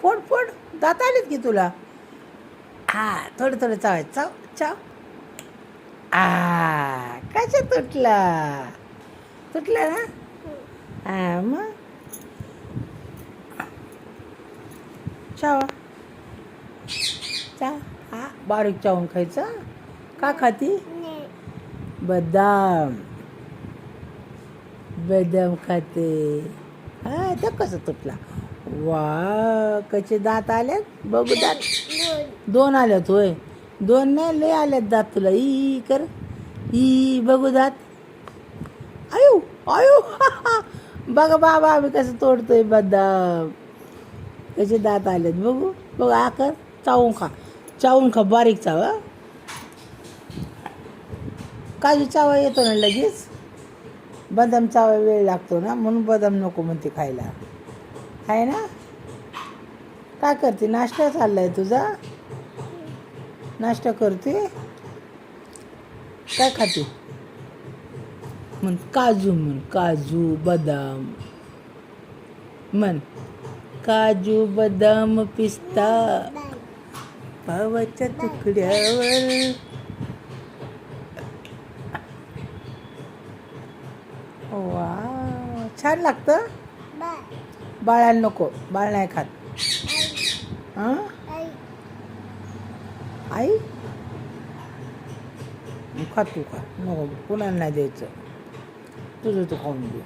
फोड फोड, दात आलेत की तुला. हा, थोडं थोडं चावायचं. चाव चाव. कशा तुटला? तुटला ना? हा मग चावा. चा हा, बारीक चावून खायचा. का खाती? बदाम. बदाम खाते. हा, तर कसं तुटला? वा, कसे दात आलेत बघू. दात 2 आल्यात होय. 2 नाही, लय आल्यात दात तुला. ई कर, ई बघू दात. आयु आयु बघा बाबा, आम्ही कसं तोडतोय बदाम. कसे दात आलेत बघू. बघ, आकर चावून खा. चावून खा, बारीक चाव. काजू चावा येतो ना लगेच. बदाम चावा वेळ लागतो ना, म्हणून बदाम नको म्हणते खायला. आहे ना? काय करते? नाश्ता चाललाय तुझा? नाश्ता करते? काय खाते? म्हण काजू, म्हण काजू बदाम. म्हण काजू बदाम पिस्ता पावाच्या तुकड्यावर. वा, छान लागतं. बाळाला नको, बाळ नाही खात. हां, आई खा, तू खा. नको, कुणाला नाही द्यायचं. तुझं तू खाऊन घे.